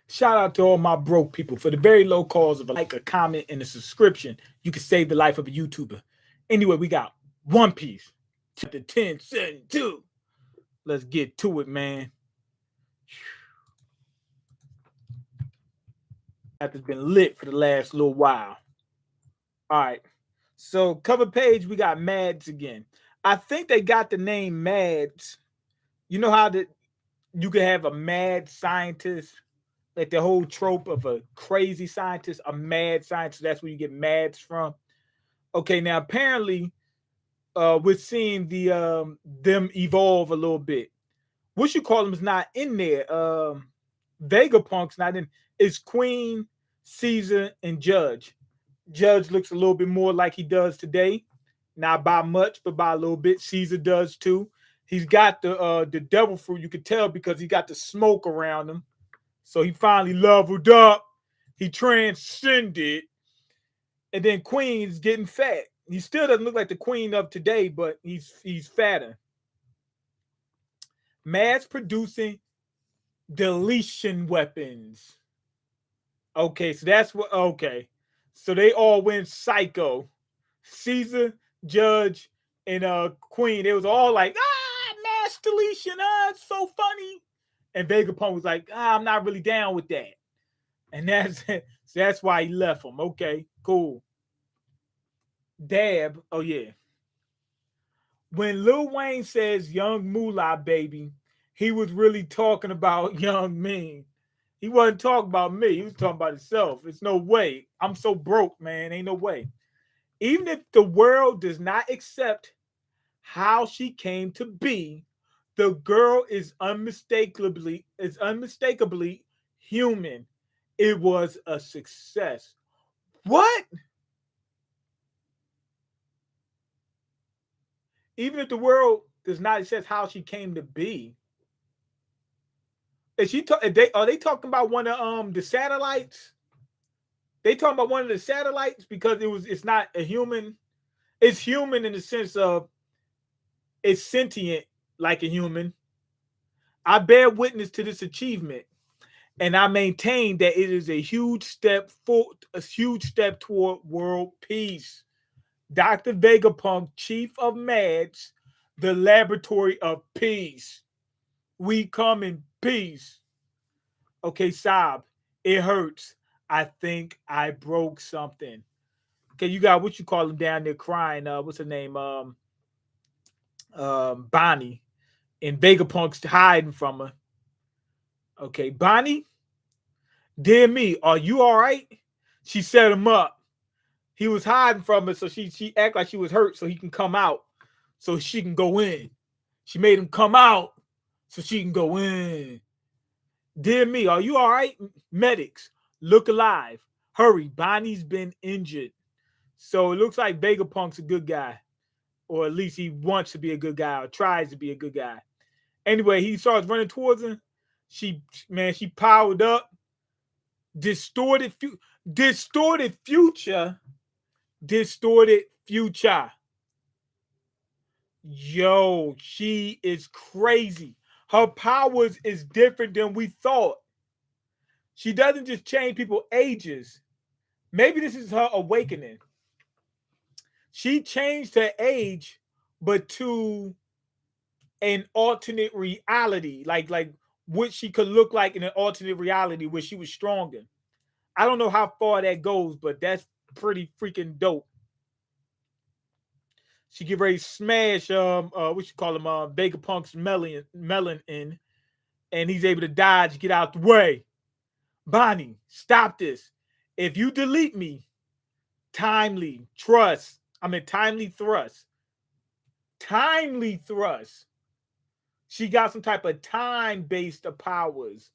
Shout out to all my broke people. For the very low cost of a like, a comment, and a subscription, you can save the life of a YouTuber. Anyway, we got One Piece, chapter 1072. Let's get to it, man. Chapter's been lit for the last little while. All right. So, cover page, we got Mads again. I think they got the name Mads. You know how you could have a mad scientist, like the whole trope of a crazy scientist, a mad scientist. That's where you get Mads from. Okay, now apparently, we're seeing them evolve a little bit. What you call them is not in there. Vegapunk's not in. It's Queen, Caesar, and Judge. Judge looks a little bit more like he does today. Not by much, but by a little bit. Caesar does too. He's got the devil fruit. You can tell because he got the smoke around him. So he finally leveled up. He transcended. And then Queen's getting fat. He still doesn't look like the Queen of today, but he's fatter. Mass producing deletion weapons. Okay, so that's what. Okay, so they all went psycho. Caesar, Judge, and Queen. It was all like, mass deletion. It's so funny. And Vegapunk was like, I'm not really down with that. And that's why he left him. Okay, cool. Dab. Oh yeah. When Lil Wayne says "Young Moolah baby," he was really talking about Young Mean. He wasn't talking about me. He was talking about himself. It's no way. I'm so broke, man. Ain't no way. Even if the world does not accept how she came to be, the girl is unmistakably human. It was a success. What? Even if the world does not accept how she came to be, is she are they talking about one of the satellites? They talking about one of the satellites because it's not a human. It's human in the sense of it's sentient like a human. I bear witness to this achievement, and I maintain that it is a huge step toward world peace. Dr. Vegapunk, chief of MADS, the laboratory of peace. We come in peace. Okay, Saab, it hurts. I think I broke something. Okay, you got what you call him down there crying. What's her name? Bonnie. And Vegapunk's hiding from her. Okay, Bonnie, dear me, are you all right? She set him up. He was hiding from her, so she act like she was hurt, so he can come out, so she can go in. She made him come out, so she can go in. Dear me, are you all right? Medics, look alive. Hurry, Bonnie's been injured. So it looks like Vegapunk's a good guy, or at least he wants to be a good guy, or tries to be a good guy. Anyway, he starts running towards her. She powered up. Distorted future. Yo, she is crazy. Her powers is different than we thought. She doesn't just change people's ages. Maybe this is her awakening. She changed her age, but to an alternate reality, like what she could look like in an alternate reality where she was stronger. I don't know how far that goes, but that's pretty freaking dope. She get ready to smash what you call him Vegapunk's melon in, and he's able to dodge, get out the way. Bonnie, stop this. If you delete me, timely thrust. Timely thrust. She got some type of time-based powers.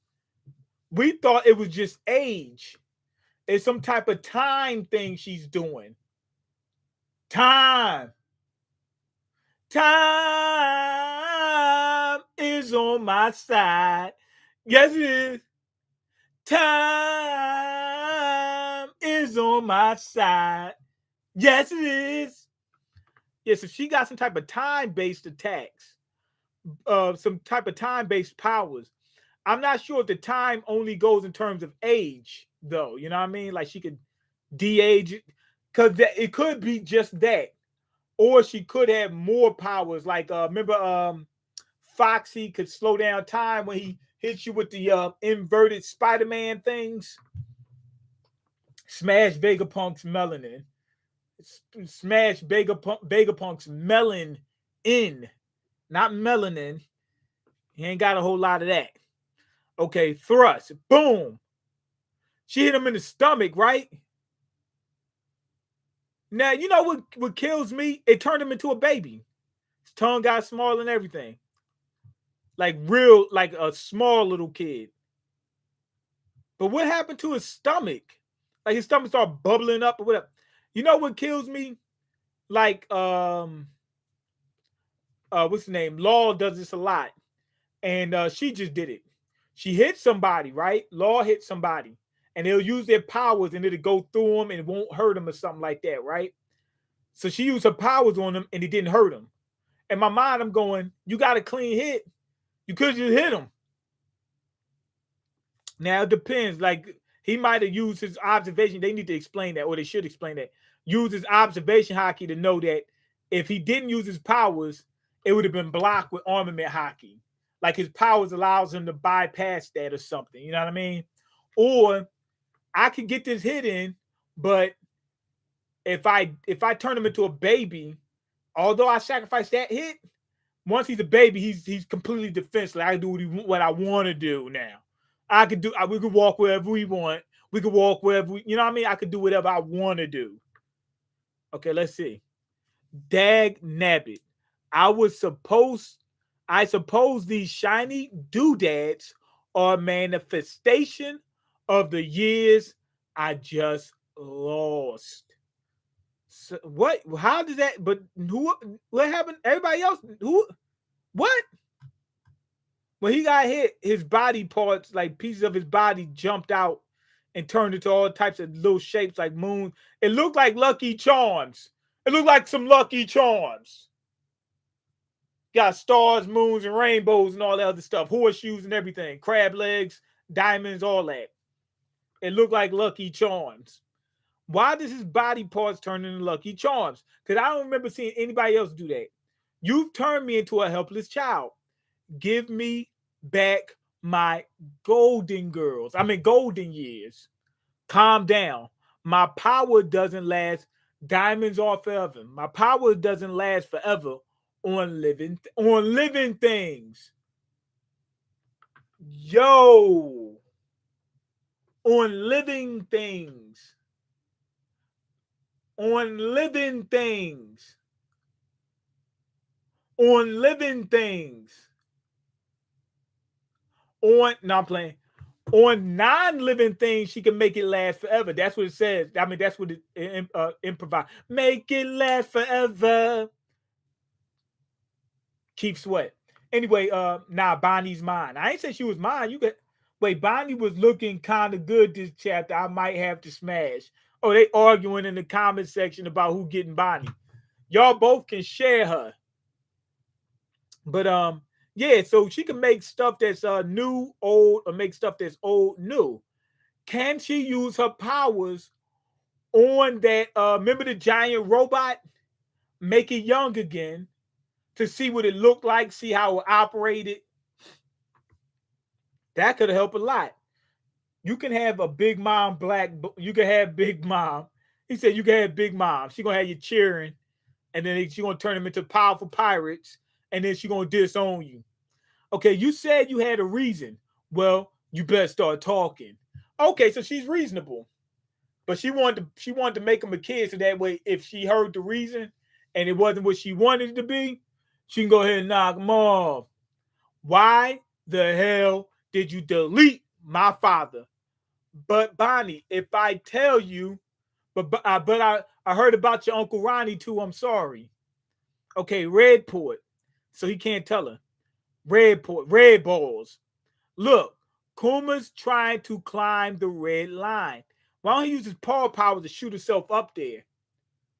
We thought it was just age. It's some type of time thing she's doing. Time is on my side. Yes, it is. Time is on my side. Yes, it is. Yes, if she got some type of time-based attacks, some type of time-based powers. I'm not sure if the time only goes in terms of age, though. You know what I mean? Like she could de-age it, because it could be just that, or she could have more powers. Like remember, Foxy could slow down time when he hits you with the inverted Spider-Man things. Smash Vegapunk's melanin. Smash Vegapunk's melon in, not melanin. He ain't got a whole lot of that. Okay, thrust. Boom. She hit him in the stomach, right? Now, you know what kills me? It turned him into a baby. His tongue got small and everything. Like real, like a small little kid. But what happened to his stomach? Like his stomach started bubbling up or whatever. You know what kills me? Like what's the name? Law does this a lot. And she just did it. She hit somebody, right? Law hit somebody. And they'll use their powers and it'll go through them and it won't hurt them or something like that, right? So she used her powers on him and it didn't hurt him. In my mind, I'm going, you got a clean hit. You could just hit him. Now it depends. Like he might have used his observation. They need to explain that, or they should explain that. Use his observation hockey to know that if he didn't use his powers, it would have been blocked with armament hockey. Like his powers allows him to bypass that or something. You know what I mean? Or I could get this hit in, but if I turn him into a baby, although I sacrifice that hit, once he's a baby, he's completely defenseless. I can do what I want to do now. I could do. We could walk wherever we want. We could walk wherever we. You know what I mean? I could do whatever I want to do. Okay, let's see. Dag nabbit. I suppose these shiny doodads are a manifestation of the years I just lost. So what? How does that? But who? What happened? Everybody else? Who? What? When he got hit, his body parts, like pieces of his body, jumped out and turned into all types of little shapes, like moon. It looked like Lucky Charms. It looked like some Lucky Charms. Got stars, moons, and rainbows and all that other stuff. Horseshoes and everything. Crab legs, diamonds, all that. It looked like Lucky Charms. Why does his body parts turn into Lucky Charms? Because I don't remember seeing anybody else do that. You've turned me into a helpless child. Give me back my golden years. Calm down. My power doesn't last. Diamonds are forever. My power doesn't last forever on living things. Yo. On living things. On living things. On living things. On, no, I'm playing. On non-living things, she can make it last forever. That's what it says. I mean, that's what it improvise. Make it last forever. Keep sweat. Anyway, nah, Bonnie's mine. I ain't say she was mine. You could wait. Bonnie was looking kind of good this chapter. I might have to smash. Oh, they arguing in the comment section about who getting Bonnie. Y'all both can share her. But yeah, so she can make stuff that's new, old, or make stuff that's old, new. Can she use her powers on that? Remember the giant robot? Make it young again to see what it looked like, see how it operated. That could help a lot. You can have a Big Mom black. You can have Big Mom. He said you can have Big Mom. She's gonna have you cheering, and then she's gonna turn them into powerful pirates, and then she's gonna disown you. Okay, you said you had a reason. Well, you better start talking. Okay, so she's reasonable, but she wanted to make him a kid so that way, if she heard the reason and it wasn't what she wanted it to be, she can go ahead and knock him off. Why the hell did you delete my father? But Bonnie, if I tell you, but I heard about your Uncle Ronnie too. I'm sorry. Okay, Redport. So he can't tell her. Red balls. Look, Kuma's trying to climb the red line. Why don't he use his paw power to shoot himself up there?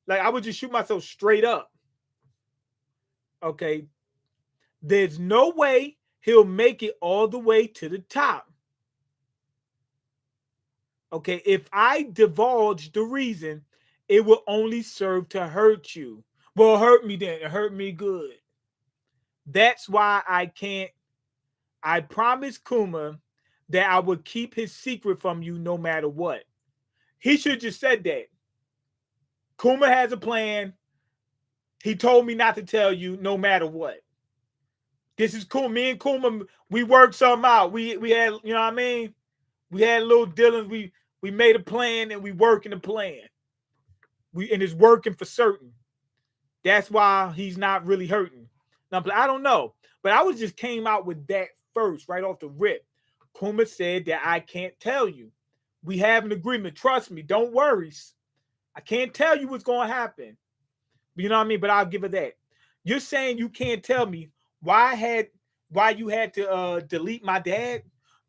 Like I would just shoot myself straight up. Okay. There's no way he'll make it all the way to the top. Okay, if I divulge the reason, it will only serve to hurt you. Well, hurt me then. It hurt me good. That's why I can't. I promised Kuma that I would keep his secret from you no matter what. He should just said that. Kuma has a plan. He told me not to tell you no matter what. This is cool. Me and Kuma, we worked something out. We had, you know what I mean? We had little dealings. We made a plan and we working the plan. And it's working for certain. That's why he's not really hurting. Now, I don't know. But I was just came out with that first, right off the rip. Kuma said that I can't tell you. We have an agreement. Trust me. Don't worry. I can't tell you what's going to happen. You know what I mean? But I'll give it that. You're saying you can't tell me why you had to delete my dad?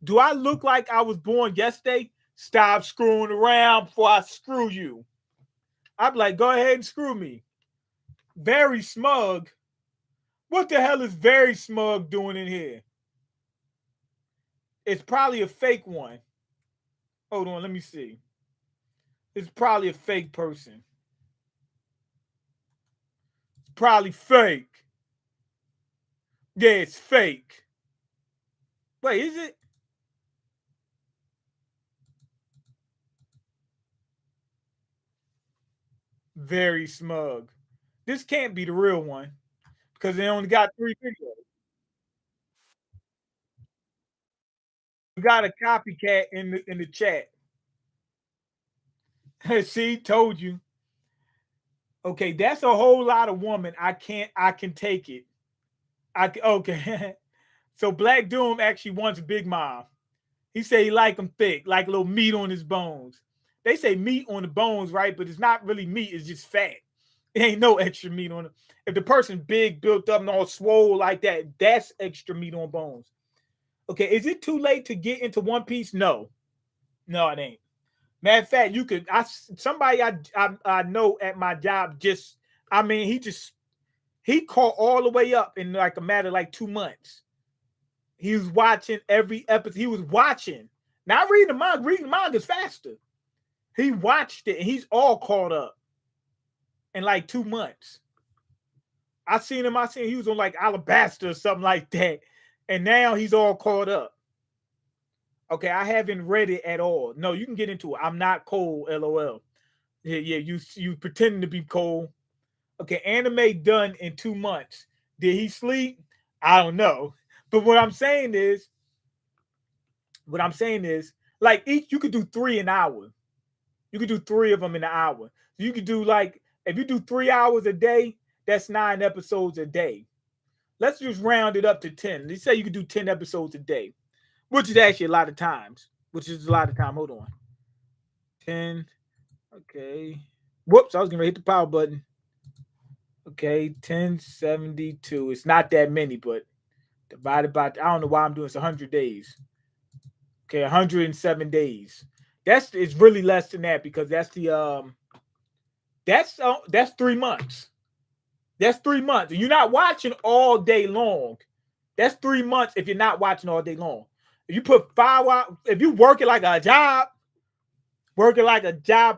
Do I look like I was born yesterday? Stop screwing around before I screw you. I'm like, go ahead and screw me. Very smug. What the hell is very smug doing in here? It's probably a fake one. Hold on, let me see. It's probably a fake person. It's probably fake. Yeah, it's fake. Wait, is it? Very smug. This can't be the real one because they only got 3 videos. We got a copycat in the chat. See, told you. Okay, that's a whole lot of woman. I can take it. Okay. So Black Doom actually wants Big Mom. He say he like them thick, like a little meat on his bones. They say meat on the bones, right? But it's not really meat, it's just fat. It ain't no extra meat on it. If the person big, built up, and all swole like that, that's extra meat on bones. Okay, is it too late to get into One Piece? No. No, it ain't. Matter of fact, you could. Somebody I know at my job just. I mean, he caught all the way up in like a matter of like 2 months. He was watching every episode. He was watching, not reading the manga. Reading the manga is faster. He watched it and he's all caught up in like 2 months. I seen he was on like Alabasta or something like that, and now he's all caught up. Okay, I haven't read it at all. No, you can get into it. I'm not cold, LOL. Yeah, you pretending to be cold. Okay, anime done in 2 months. Did he sleep? I don't know. But what I'm saying is, like each you could do 3 an hour. You could do 3 of them in an hour. So you could do like if you do 3 hours a day, that's 9 episodes a day. Let's just round it up to 10. Let's say you could do 10 episodes a day, which is actually a lot of times. Hold on. 10. Okay. Whoops, I was gonna hit the power button. Okay, 1072. It's not that many, but divided by I don't know why I'm doing it's 100 days. Okay, 107 days. It's really less than that because that's 3 months. That's 3 months. And you're not watching all day long. That's 3 months if you're not watching all day long. If you put 5 hours, if you work it like a job,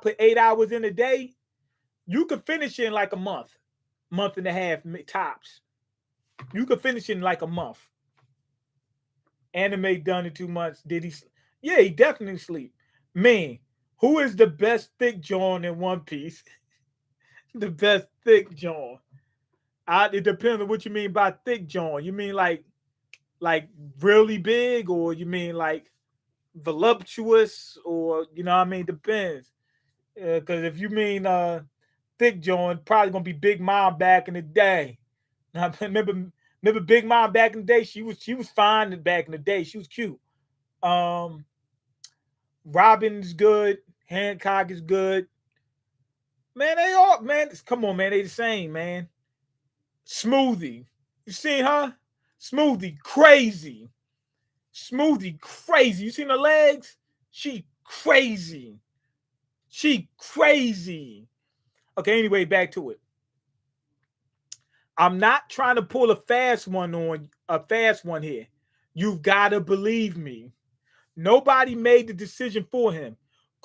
put 8 hours in a day, you could finish in like a month and a half tops. You could finish in like a month. Anime done in 2 months. Did he? Yeah, he definitely sleep. Man, who is the best thick John in One Piece? The best thick John. It depends on what you mean by thick John. You mean like really big, or you mean like voluptuous, or you know what I mean? Depends. Because if you mean thick John, probably gonna be Big Mom back in the day. Now, remember Big Mom back in the day? She was fine back in the day. She was cute. Robin's good. Hancock is good. Man, they all come on, man. They the same, man. Smoothie. You seen her? Smoothie crazy. Smoothie crazy. You seen her legs? She crazy. She crazy. Okay, anyway, back to it. I'm not trying to pull a fast one here. You've got to believe me. Nobody made the decision for him.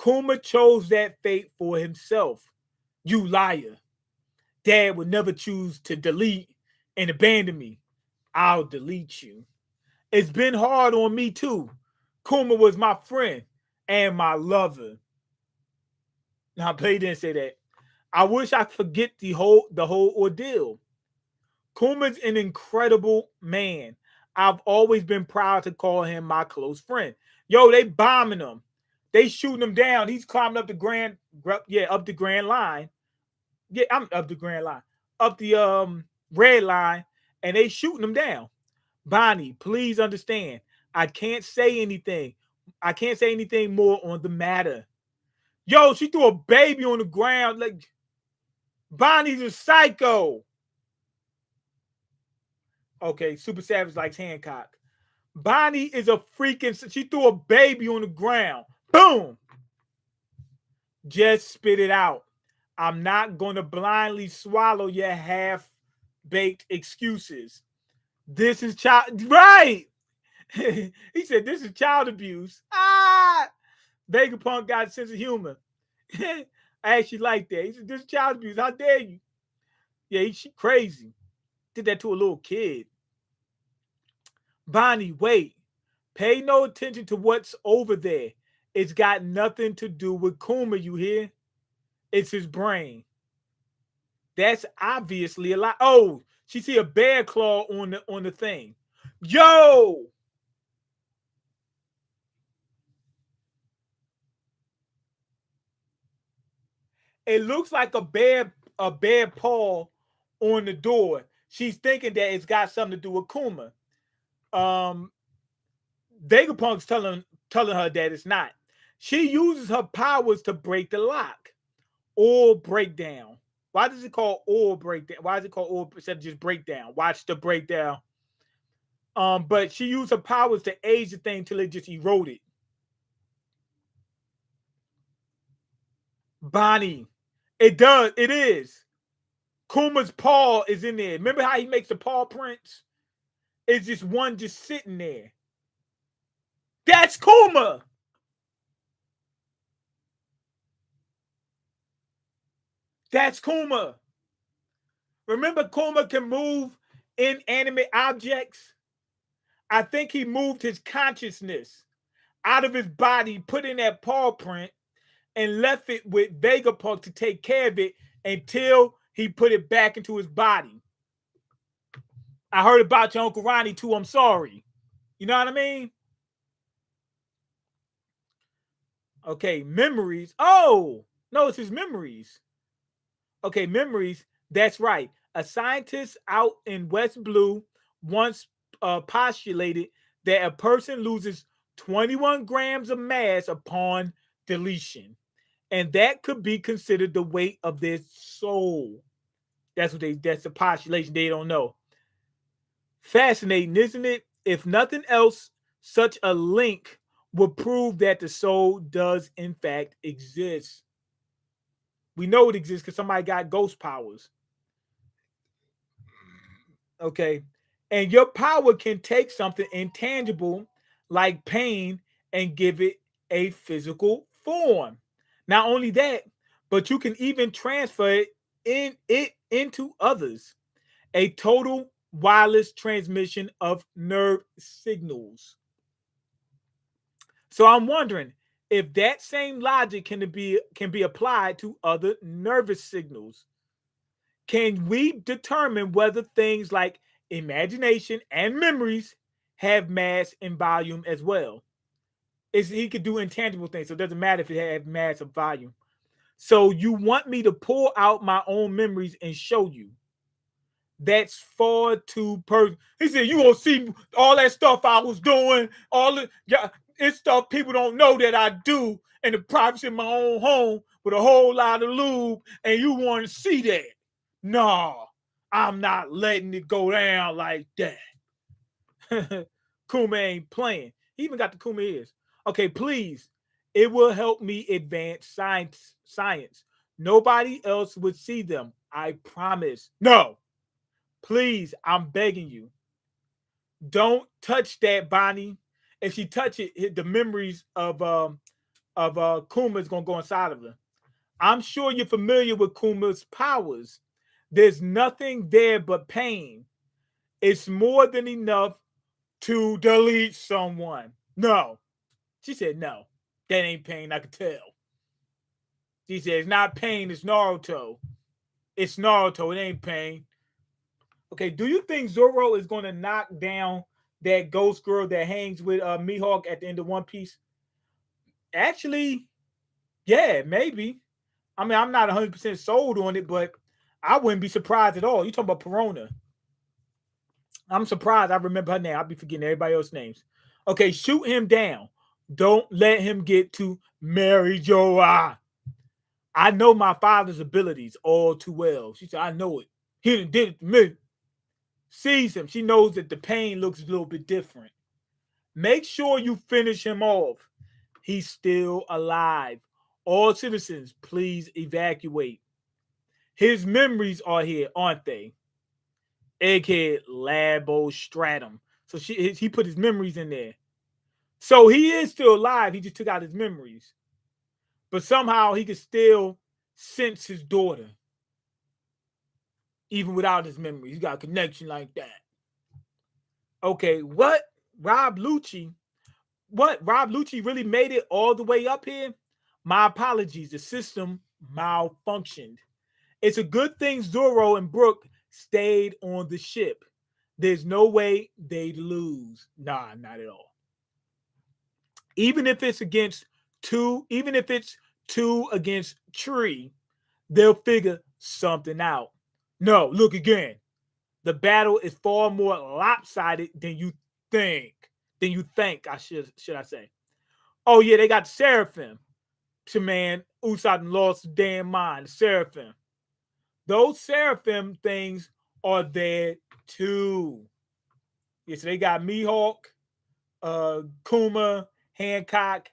Kuma chose that fate for himself. You liar. Dad would never choose to delete and abandon me. I'll delete you. It's been hard on me too. Kuma was my friend and my lover. Now, Play didn't say that. I wish I could forget the whole ordeal. Kuma's an incredible man. I've always been proud to call him my close friend. Yo, they bombing him. They shooting him down. He's climbing up the up the Grand Line. Yeah, I'm up the Grand Line. Up the red line, and they shooting him down. Bonnie, please understand. I can't say anything. I can't say anything more on the matter. Yo, she threw a baby on the ground. Like Bonnie's a psycho. Okay, Super Savage likes Hancock. Bonnie is a freaking. She threw a baby on the ground. Boom. Just spit it out. I'm not going to blindly swallow your half-baked excuses. This is child. Right. He said, this is child abuse. Ah. Vegapunk got a sense of humor. I actually like that. He said, this is child abuse. How dare you? Yeah, she crazy. Did that to a little kid. Bonnie, wait. Pay no attention to what's over there. It's got nothing to do with Kuma, you hear? It's his brain. That's obviously a lot. Oh, she see a bear claw on the thing. Yo! It looks like a bear paw on the door. She's thinking that it's got something to do with Kuma. Vegapunk's telling her that it's not. She uses her powers to break the lock or breakdown. Why does it call or breakdown? Why is it called or instead of just breakdown? Watch the breakdown. But she used her powers to age the thing till it just eroded. Bonnie, it does. It is. Kuma's paw is in there. Remember how he makes the paw prints? It's just one just sitting there. That's Kuma. That's Kuma. Remember, Kuma can move inanimate objects. I think he moved his consciousness out of his body, put in that paw print, and left it with Vegapunk to take care of it until he put it back into his body. I heard about your Uncle Ronnie too. I'm sorry. You know what I mean? Okay, memories. Oh, no, it's his memories. Okay, memories. That's right. A scientist out in West Blue once postulated that a person loses 21 grams of mass upon deletion, and that could be considered the weight of their soul. That's a postulation they don't know. Fascinating, isn't it? If nothing else, such a link would prove that the soul does in fact exist. We know it exists because somebody got ghost powers. Okay. And your power can take something intangible like pain and give it a physical form. Not only that, but you can even transfer it into others. A total wireless transmission of nerve signals. So I'm wondering if that same logic can be applied to other nervous signals. Can we determine whether things like imagination and memories have mass and volume as well? He could do intangible things, so it doesn't matter if it has mass or volume. So you want me to pull out my own memories and show you? That's far too personal. He said, you gonna see all that stuff I was doing, all the yeah, it's stuff people don't know that I do in the privacy of my own home with a whole lot of lube, and you want to see that. No, I'm not letting it go down like that. Kuma ain't playing. He even got the Kuma ears. Okay, please. It will help me advance science. Nobody else would see them. I promise. No. Please, I'm begging you. Don't touch that, Bonnie. If she touch it, the memories of Kuma is gonna go inside of her. I'm sure you're familiar with Kuma's powers. There's nothing there but pain. It's more than enough to delete someone. No. She said no. That ain't pain, I could tell. She said it's not pain, it's Naruto. It's Naruto, it ain't pain. Okay, do you think Zoro is gonna knock down that ghost girl that hangs with Mihawk at the end of One Piece? Actually, yeah, maybe. I mean, I'm not 100% sold on it, but I wouldn't be surprised at all. You talking about Perona? I'm surprised. I remember her name. I'll be forgetting everybody else's names. Okay, shoot him down. Don't let him get to Mary Joa. I know my father's abilities all too well. She said, I know it. He done did it to me. Sees him. She knows that the pain looks a little bit different. Make sure you finish him off. He's still alive. All citizens, please evacuate. His memories are here, aren't they? Egghead Labo Stratum. So he put his memories in there. So he is still alive. He just took out his memories. But somehow he could still sense his daughter. Even without his memories. He got a connection like that. Okay, what? Rob Lucci? What? Rob Lucci really made it all the way up here? My apologies. The system malfunctioned. It's a good thing Zoro and Brook stayed on the ship. There's no way they'd lose. Nah, not at all. Even if it's two against Tree, they'll figure something out. No, look again. The battle is far more lopsided than you think. I should I say. Oh yeah, they got the Seraphim. To man, Usopp lost his damn mind. The Seraphim. Those Seraphim things are there too. Yes, they got Mihawk, Kuma, Hancock,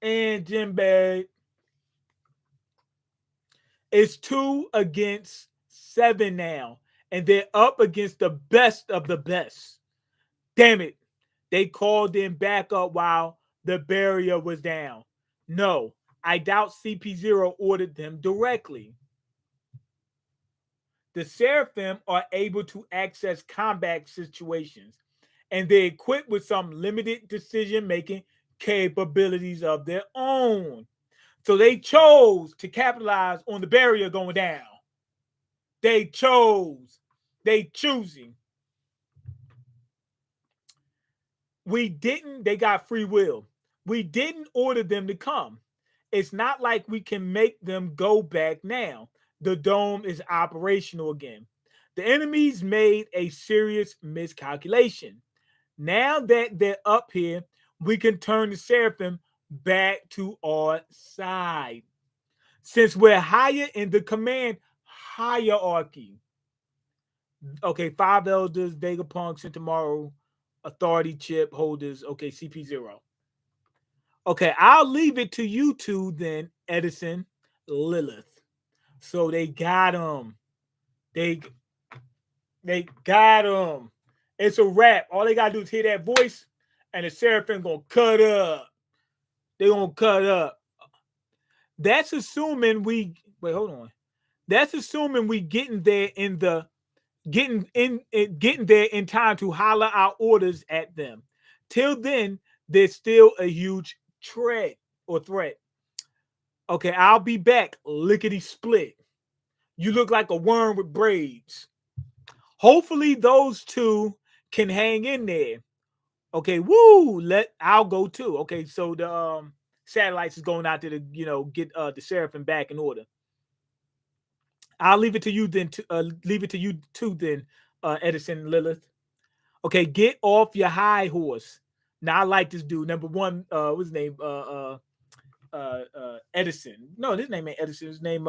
and Jinbei. It's 2 against 7 now, and they're up against the best of the best. Damn it. They called in backup while the barrier was down. No, I doubt CP0 ordered them directly. The Seraphim are able to access combat situations, and they're equipped with some limited decision-making capabilities of their own. So they chose to capitalize on the barrier going down. They chose. They choosing. They got free will. We didn't order them to come. It's not like we can make them go back now. The dome is operational again. The enemies made a serious miscalculation. Now that they're up here, we can turn the Seraphim back to our side. Since we're higher in the command hierarchy. Okay, 5 elders, Vegapunk, Sentomaru, authority chip holders. Okay, CP0. Okay, I'll leave it to you two then, Edison, Lilith. So they got him. They got him. It's a wrap. All they gotta do is hear that voice, and the Seraphim gonna cut up. They gonna cut up. That's assuming we wait. Hold on. That's assuming we getting there getting there in time to holler our orders at them. Till then, there's still a huge threat. Okay, I'll be back. Lickety split. You look like a worm with braids. Hopefully, those two can hang in there. Okay, woo! I'll go too. Okay, so the satellites is going out there to get the Seraphim back in order. I'll leave it to you then. Leave it to you too then, Edison Lilith. Okay, get off your high horse. Now I like this dude. Number one, what's his name? Edison. No, his name ain't Edison. His name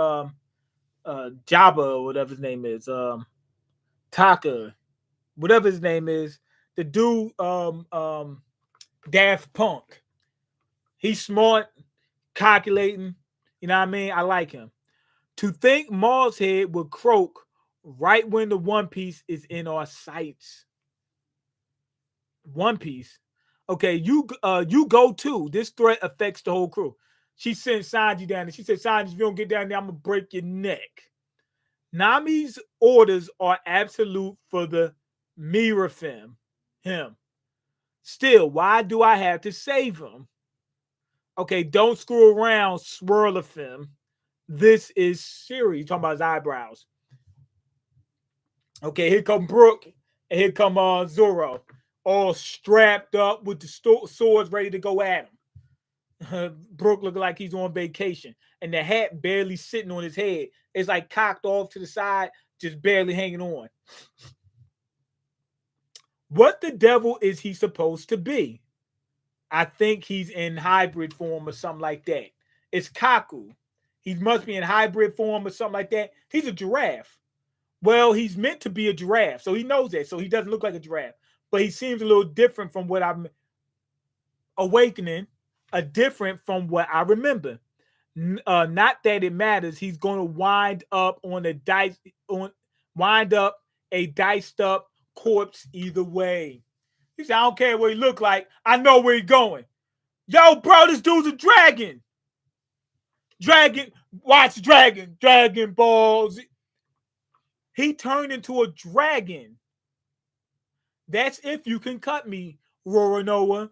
Jabba or whatever his name is. Taka, whatever his name is. The dude, Daft Punk. He's smart, calculating. You know what I mean? I like him. To think Maul's head would croak right when the One Piece is in our sights. One Piece. Okay, you go too. This threat affects the whole crew. She sent Sanji down and she said, Sanji, if you don't get down there, I'm gonna break your neck. Nami's orders are absolute for the Mirafim. Him. Still, why do I have to save him? Okay, don't screw around, Swirlifim. This is serious. Talking about his eyebrows. Okay, here come Brook, and here come Zoro, all strapped up with the swords ready to go at him. Brook looking like he's on vacation, and the hat barely sitting on his head. It's like cocked off to the side, just barely hanging on. What the devil is he supposed to be? I think he's in hybrid form or something like that. It's Kaku. He must be in hybrid form or something like that. He's a giraffe. Well, he's meant to be a giraffe, so he knows that. So he doesn't look like a giraffe, but he seems a little different from what I'm awakening, different from what I remember. Not that it matters. He's going to wind up wind up a diced up corpse either way. He said, "I don't care what he look like. I know where he's going." Yo, bro, this dude's a dragon. Dragon, watch Dragon Balls. He turned into a dragon. That's if you can cut me, Roronoa.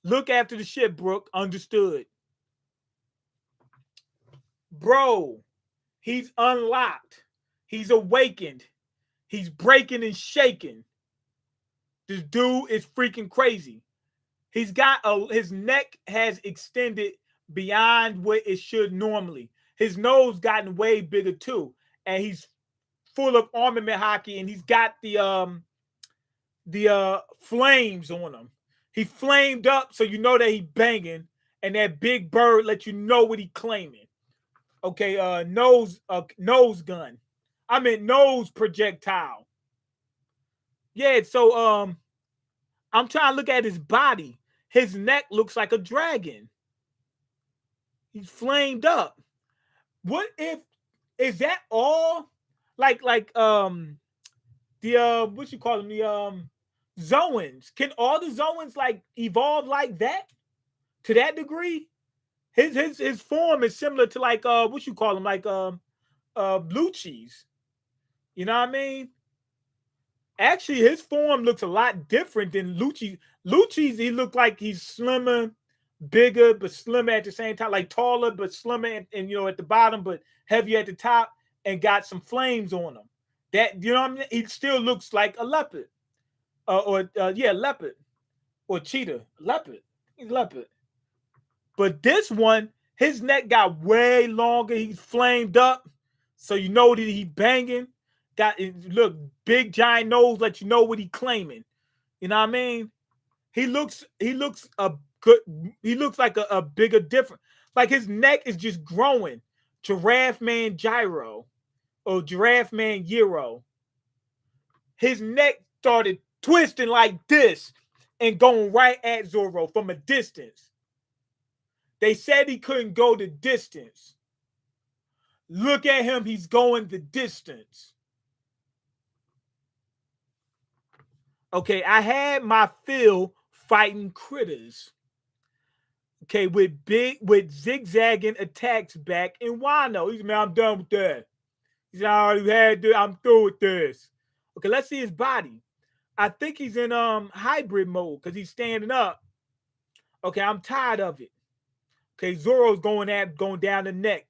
Look after the ship, Brook. Understood. Bro, he's unlocked. He's awakened. He's breaking and shaking. This dude is freaking crazy. He's got his neck has extended beyond what it should normally. His nose gotten way bigger too, and he's full of armament hockey, and he's got the flames on him. He flamed up, so you know that he banging, and that big bird lets you know what he claiming. Okay, nose gun. I meant nose projectile. Yeah, so I'm trying to look at his body. His neck looks like a dragon. He's flamed up. What if is that all? Like the what you call them, the Zoans. Can all the Zoans like evolve like that to that degree? His form is similar to like what you call them, like Lucci's. You know what I mean? Actually, his form looks a lot different than Lucci. Lucci's, he looked like he's slimmer, bigger, but slimmer at the same time, like taller but slimmer, and you know, at the bottom, but heavier at the top, and got some flames on him. That, you know what I mean? He still looks like a leopard, leopard or cheetah, leopard. He's leopard. But this one, his neck got way longer. He's flamed up, so you know that he banging. Got look big giant nose, let you know what he claiming. You know what I mean? He looks a good. He looks like a bigger different. Like his neck is just growing. Giraffe Man Gyro or Giraffe Man Euro. His neck started twisting like this and going right at Zoro from a distance. They said he couldn't go the distance. Look at him, he's going the distance. Okay, I had my fill fighting critters. Okay, with zigzagging attacks back in Wano. He said, man, I'm done with that. He said, I already had this, I'm through with this. Okay, let's see his body. I think he's in hybrid mode because he's standing up. Okay, I'm tired of it. Okay, Zoro's going down the neck.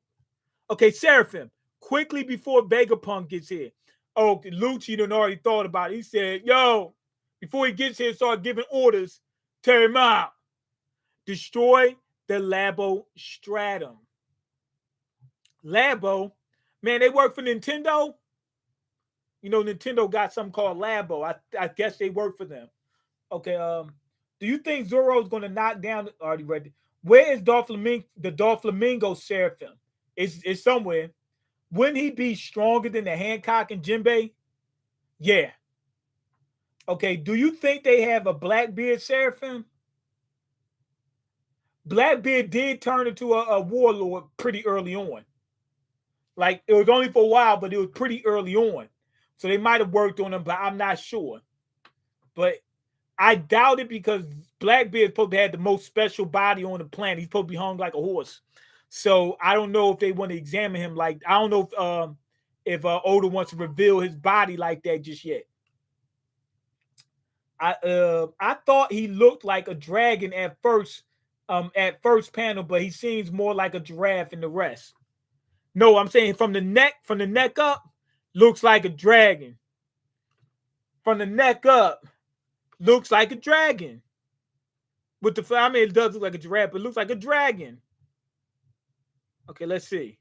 Okay, Seraphim, quickly before Vegapunk gets here. Oh, Lucci done already thought about it. He said, yo, before he gets here, start giving orders, tear him out. Destroy the Labo Stratum. Labo, man, they work for Nintendo. You know, Nintendo got something called Labo. I guess they work for them. Okay, do you think Zoro's gonna knock down? Already read. Where is the Doflamingo Seraphim? It's somewhere. Wouldn't he be stronger than the Hancock and Jinbei? Yeah. Okay, do you think they have a Blackbeard Seraphim? Blackbeard did turn into a warlord pretty early on. Like, it was only for a while, but it was pretty early on. So they might have worked on him, but I'm not sure. But I doubt it because Blackbeard's supposed to have the most special body on the planet. He's supposed to be hung like a horse. So I don't know if they want to examine him like I don't know if Oda wants to reveal his body like that just yet. I thought he looked like a dragon at first panel, but he seems more like a giraffe in the rest. No, I'm saying from the neck up, looks like a dragon. From the neck up, looks like a dragon. With the I mean, it does look like a giraffe, but it looks like a dragon. Okay, let's see.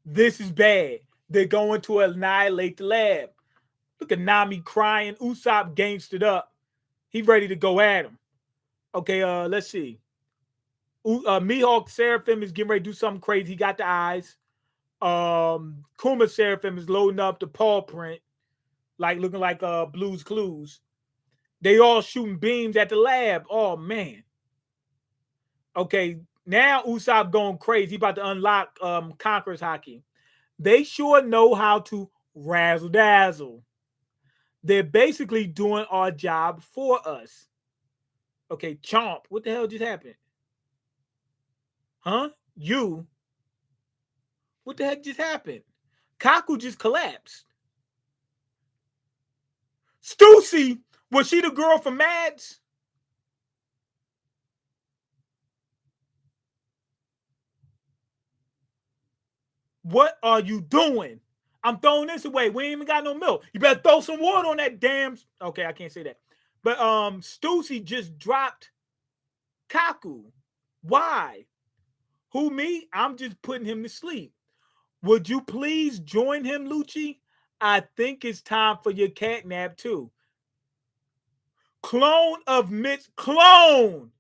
This is bad. They're going to annihilate the lab. Look at Nami crying. Usopp gangstered up. He ready to go at him. Okay, let's see. Mihawk Seraphim is getting ready to do something crazy. He got the eyes. Kuma Seraphim is loading up the paw print, like looking like Blue's Clues. They all shooting beams at the lab. Oh man. Okay, now Usopp going crazy. He about to unlock Conqueror's Haki. They sure know how to razzle dazzle. They're basically doing our job for us. Okay, Chomp. What the hell just happened? Huh? You? What the heck just happened? Kaku just collapsed. Stussy? Was she the girl from Mads? What are you doing? I'm throwing this away. We ain't even got no milk. You better throw some water on that damn. Okay, I can't say that. But Stussy just dropped Kaku. Why? Who, me? I'm just putting him to sleep. Would you please join him, Lucci? I think it's time for your cat nap too. Clone of Mitch. Clone!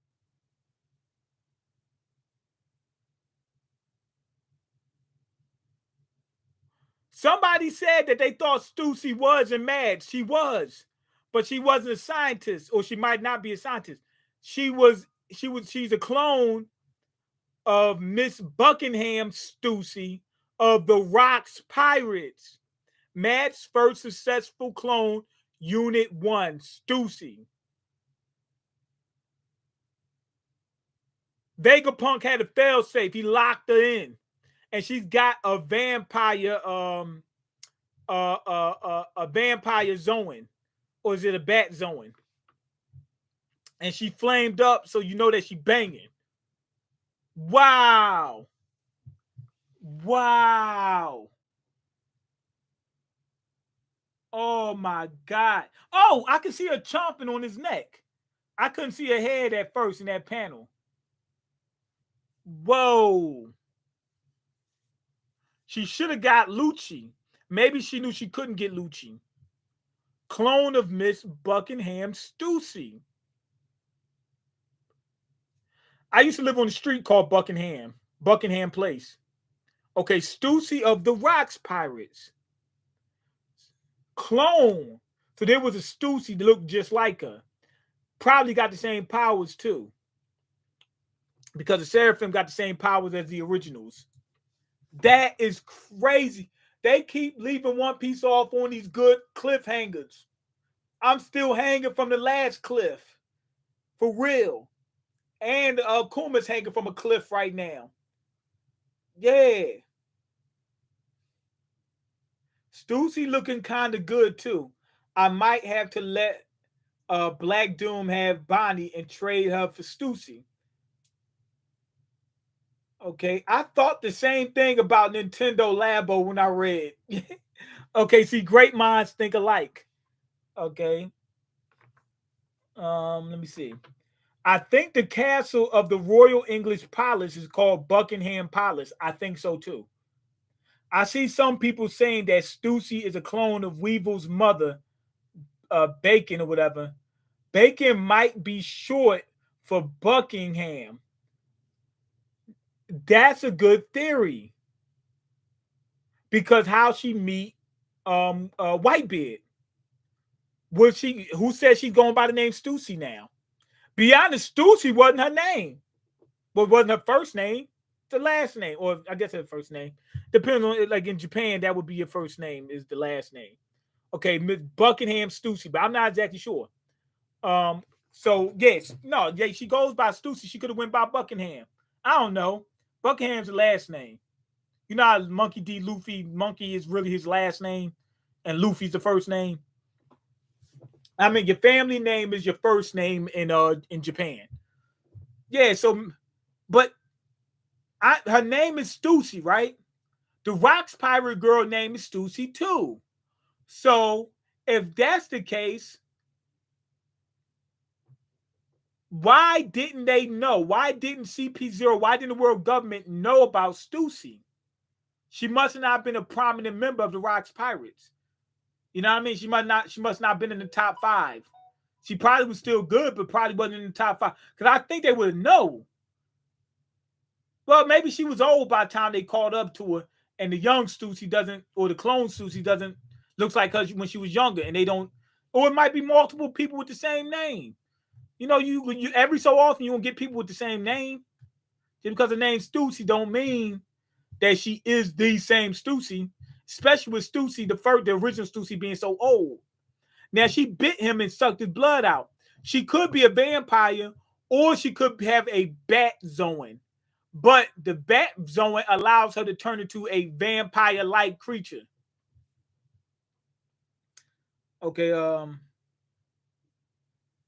Somebody said that they thought Stussy was in Mad. She was, but she wasn't a scientist, or she might not be a scientist. She's a clone of Miss Buckingham Stussy of the Rocks Pirates. Mad's first successful clone, Unit 1, Stussy. Vegapunk had a failsafe. He locked her in. And she's got a vampire a vampire zoan, or is it a bat zoan? And she flamed up, so you know that she banging. Wow. Wow. Oh my god. Oh, I can see her chomping on his neck. I couldn't see her head at first in that panel. Whoa. She should have got Lucci. Maybe she knew she couldn't get Lucci. Clone of Miss Buckingham Stussy. I used to live on the street called Buckingham Place. Okay, Stussy of the Rocks Pirates. Clone. So there was a Stussy that looked just like her. Probably got the same powers too. Because the Seraphim got the same powers as the originals. That is crazy. They keep leaving One Piece off on these good cliffhangers. I'm still hanging from the last cliff. For real. And Kuma's hanging from a cliff right now. Yeah. Stussy looking kind of good too. I might have to let Black Doom have Bonnie and trade her for Stussy. Okay, I thought the same thing about Nintendo Labo when I read. Okay, see, great minds think alike. Okay. Let me see. I think the castle of the Royal English Palace is called Buckingham Palace. I think so too. I see some people saying that Stussy is a clone of Weevil's mother, Bacon or whatever. Bacon might be short for Buckingham. That's a good theory. Because how she meet Whitebeard? Was she who said she's going by the name Stussy now? Be honest, Stussy wasn't her name. But wasn't her first name. The last name, or I guess her first name. Depends on, like in Japan, that would be your first name, is the last name. Okay, Miss Buckingham Stussy, but I'm not exactly sure. So yes, no, yeah, she goes by Stussy. She could have went by Buckingham. I don't know. Buckingham's the last name. You know how Monkey D. Luffy, Monkey is really his last name, and Luffy's the first name. I mean, your family name is your first name in Japan. Yeah, so but her name is Stussy, right? The Rocks pirate girl name is Stussy too. So if that's the case, why didn't they know? Why didn't CP0, why didn't the world government know about Stussy? She must not have been a prominent member of the Rocks Pirates. You know what I mean? She must not have been in the top 5. She probably was still good, but probably wasn't in the top 5. Because I think they would know. Well, maybe she was old by the time they caught up to her, and the young Stussy doesn't, or the clone Stussy doesn't, looks like her when she was younger, and they don't, or it might be multiple people with the same name. You know, you every so often you won't get people with the same name. Just because the name's Stussy don't mean that she is the same Stussy, especially with Stussy, the original Stussy being so old. Now she bit him and sucked his blood out. She could be a vampire, or she could have a bat zoan. But the bat zoan allows her to turn into a vampire-like creature. Okay,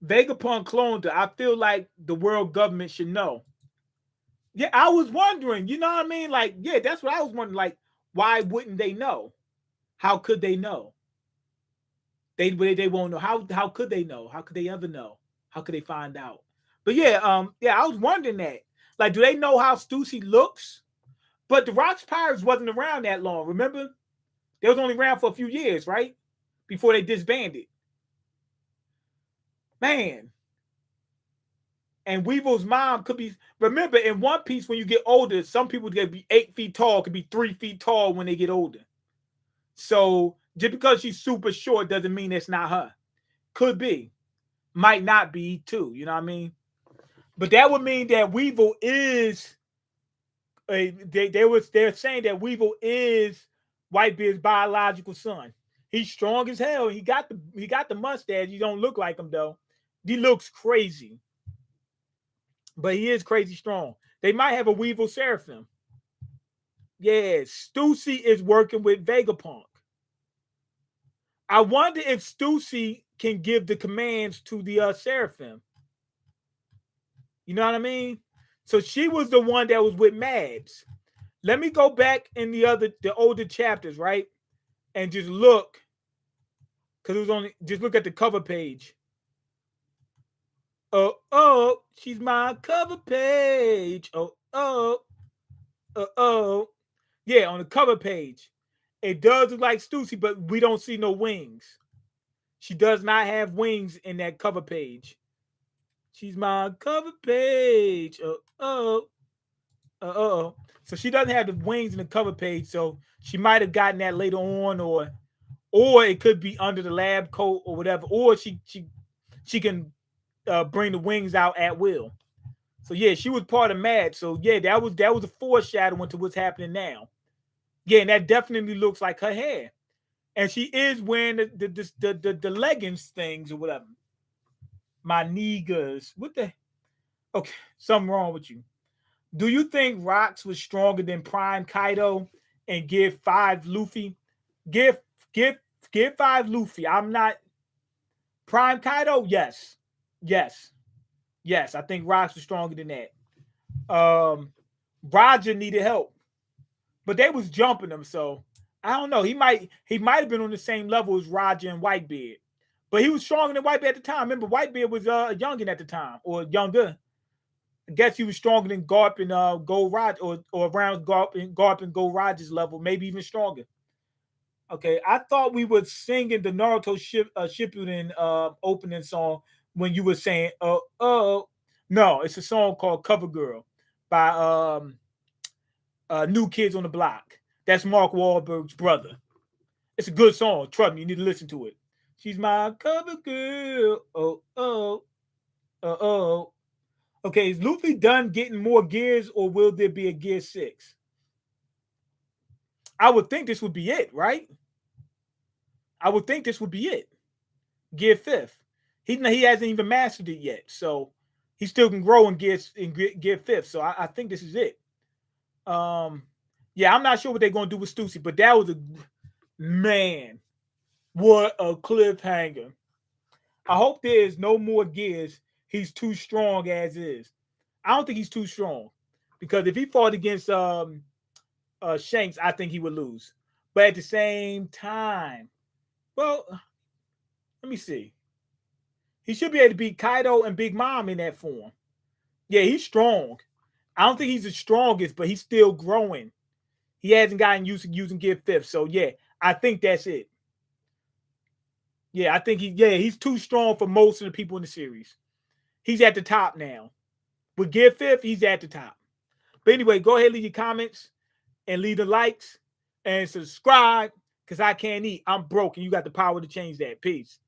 Vegapunk cloned her. I feel like the world government should know. Yeah, I was wondering, you know what I mean? Like, yeah, that's what I was wondering. Like, why wouldn't they know? How could they know? They won't know. How could they know? How could they ever know? How could they find out? But yeah, I was wondering that. Like, do they know how Stussy looks? But the Rocks Pirates wasn't around that long. Remember, they was only around for a few years, right? Before they disbanded. Man. And Weevil's mom could be. Remember, in One Piece, when you get older, some people could be 8 feet tall, could be 3 feet tall when they get older. So just because she's super short doesn't mean it's not her. Could be. Might not be too. You know what I mean? But that would mean that Weevil is they're saying that Weevil is Whitebeard's biological son. He's strong as hell. He got the mustache. You don't look like him though. He looks crazy. But he is crazy strong. They might have a Weevil Seraphim. Yeah, Stussy is working with Vegapunk. I wonder if Stussy can give the commands to the Seraphim. You know what I mean? So she was the one that was with Mads. Let me go back in the older chapters, right? And just look. Because it was only just look at the cover page. Oh, she's my cover page. Oh. Yeah, on the cover page. It does look like Stussy, but we don't see no wings. She does not have wings in that cover page. She's my cover page. So she doesn't have the wings in the cover page. So she might have gotten that later on, or it could be under the lab coat or whatever. Or she can bring the wings out at will. So yeah, she was part of Mad. So yeah, that was a foreshadowing to what's happening now. Yeah, and that definitely looks like her hair. And she is wearing the leggings things or whatever. My niggas. What the? Okay, something wrong with you. Do you think Rocks was stronger than Prime Kaido and give 5 Luffy? Give give give 5 Luffy. I'm not Prime Kaido. Yes, yes, yes. I think Rocks was stronger than that. Roger needed help, but they was jumping him. So I don't know. He might have been on the same level as Roger and Whitebeard, but he was stronger than Whitebeard at the time. Remember, Whitebeard was a youngin at the time or younger. I guess he was stronger than Garp and Gold Rod or around Garp and Gold Rogers level, maybe even stronger. Okay, I thought we were singing the Naruto Shippuden opening song when you were saying no, it's a song called Cover Girl by New Kids on the Block. That's Mark Wahlberg's brother. It's a good song. Trust me, you need to listen to it. She's my cover girl. Oh. Okay, is Luffy done getting more gears, or will there be a gear 6? I would think this would be it, right? I would think this would be it. Gear 5th. He hasn't even mastered it yet. So he still can grow and get fifth. So I think this is it. Yeah, I'm not sure what they're gonna do with Stussy, but that was a man. What a cliffhanger. I hope there's no more gears. He's too strong as is. I don't think he's too strong. Because if he fought against Shanks, I think he would lose. But at the same time, well, let me see. He should be able to beat Kaido and Big Mom in that form. Yeah, he's strong. I don't think he's the strongest, but he's still growing. He hasn't gotten used to using Gear Fifth. So yeah, I think that's it. Yeah, I think he's too strong for most of the people in the series. He's at the top now. With Gear Fifth, he's at the top. But anyway, go ahead, leave your comments and leave the likes and subscribe because I can't eat. I'm broke and you got the power to change that. Peace.